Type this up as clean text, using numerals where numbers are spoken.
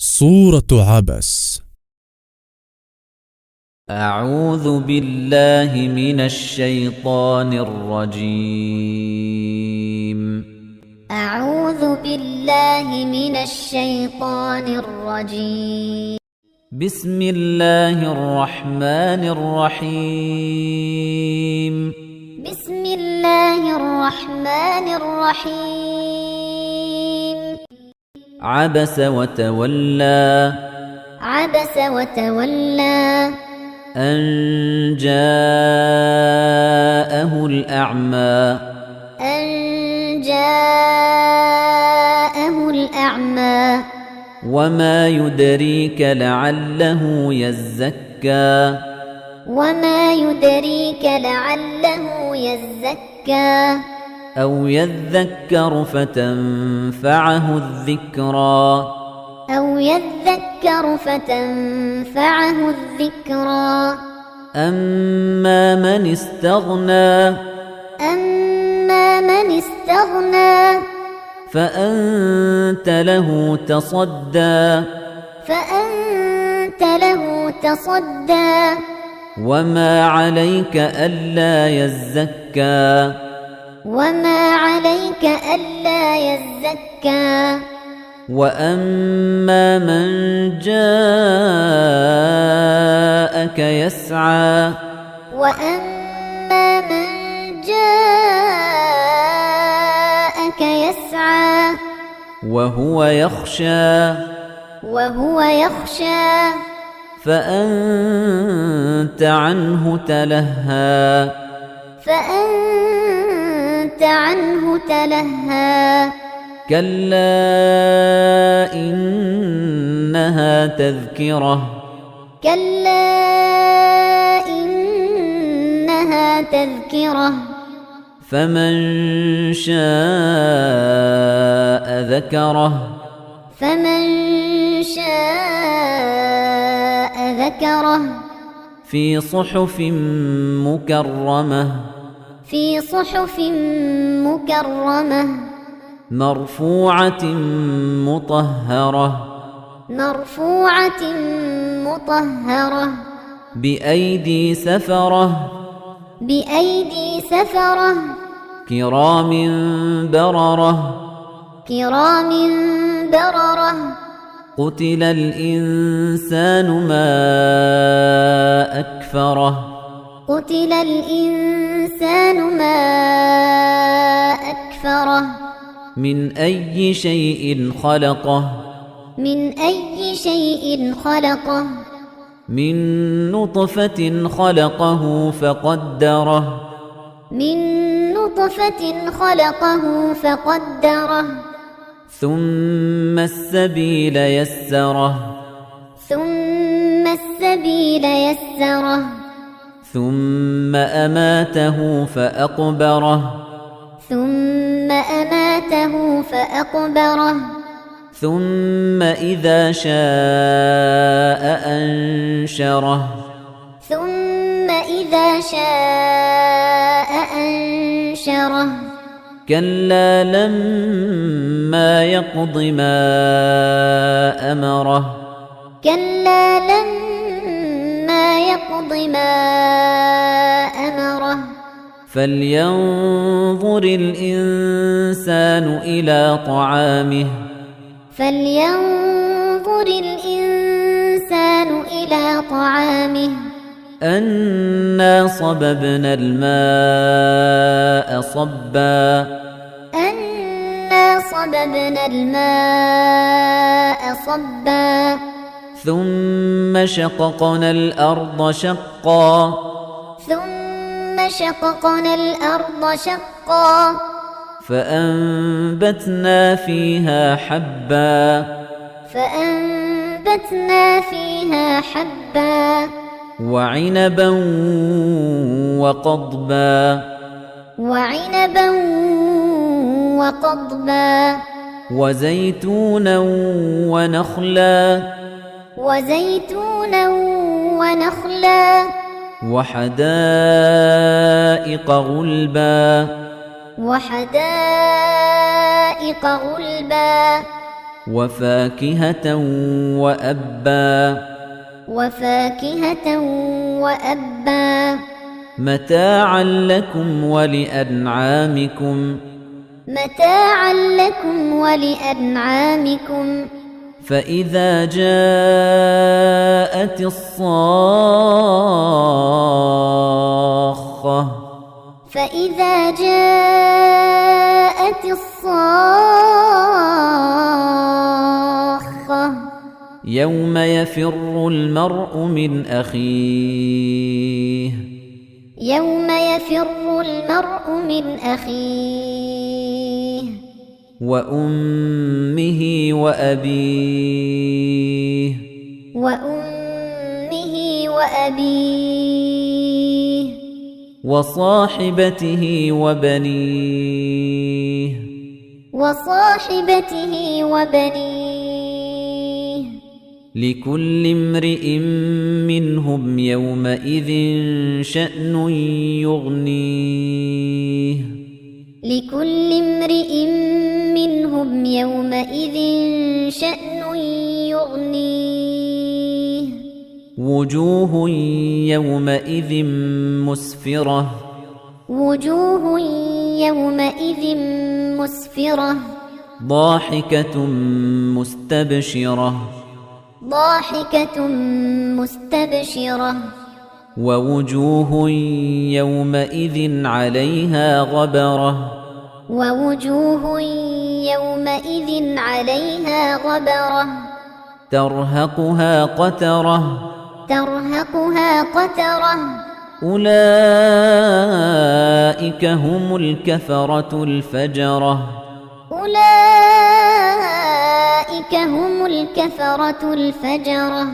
سورة عبس. أعوذ بالله من الشيطان الرجيم. أعوذ بالله من الشيطان الرجيم. بسم الله الرحمن الرحيم. بسم الله الرحمن الرحيم. عبس وتولى. عبس وتولى أن جاءه الأعمى. أن جاءه الأعمى. وما يدريك لعله يزكى. وما يدريك لعله يزكى أو يذكر فتنفعه الذكرى. أو يذكر فتنفعه الذكرى. أما من استغنى. أما من استغنى فأنت له تصدى. فأنت له تصدى. وما عليك ألا يزكى. وما عليك ألا يزكى. وأما من جاءك يسعى. وأما من جاءك يسعى وهو يخشى. وهو يخشى فأنت عنه تلهى. فأنت عنه تلهى. كلا إنها تذكرة. كلا إنها تذكرة. فمن شاء ذكره. فمن شاء ذكره. في صحف مكرمة. في صحف مكرمة. مرفوعة مطهرة. مرفوعة مطهرة. بأيدي سفرة. بأيدي سفرة. كرام بررة. كرام بررة. قتل الإنسان ما أكفره. قتل الإنسان ما أكفره. من أي شيء خلقه. من أي شيء خلقه. من نطفة خلقه فقدره. من نطفة خلقه فقدره. ثم السبيل يسره. ثم السبيل يسره. ثم أماته فأقبره. ثم أماته فأقبره. ثم إذا شاء أنشره. ثم إذا شاء أنشره. كلا لما يقض ما أمره. كلا لما يقض ما أمره. فلينظر الإنسان إلى طعامه. فلينظر الإنسان إلى طعامه. أنا صببنا الماء صبا. أنا صببنا الماء صبا. ثم شققنا الأرض شقا. ثم شققنا الأرض شقا. فأنبتنا فيها حبا. فأنبتنا فيها حبا. وعنبا وقضبا. وعنبا وقضبا. وزيتونا ونخلا. وزيتونا ونخلا. وحدائق غلبا. وحدائق غلبا. وفاكهة وأبا وفاكهة وأبا متاعا لكم ولأنعامكم متاعا لكم ولأنعامكم فإذا جاءت الصاخة فإذا جاءت الصاخة يوم يفر المرء من أخيه يوم يفر المرء من أخيه وأمه وأبيه وأمه وأبيه وصاحبته وبنيه وصاحبته وبنيه لكل امرئ منهم يومئذ شأن يغنيه لكل امرئ منهم يومئذ شأن يغنيه وجوه يومئذ مسفرة وجوه يومئذ مسفرة ضاحكة مستبشرة ضاحكة مستبشرة ووجوه يومئذ عليها غبرة ووجوه يومئذ عليها غبرة ترهقها قترة ترهقها قترة أولئك هم الكفرة الفجرة أولئك هم الكفرة الفجرة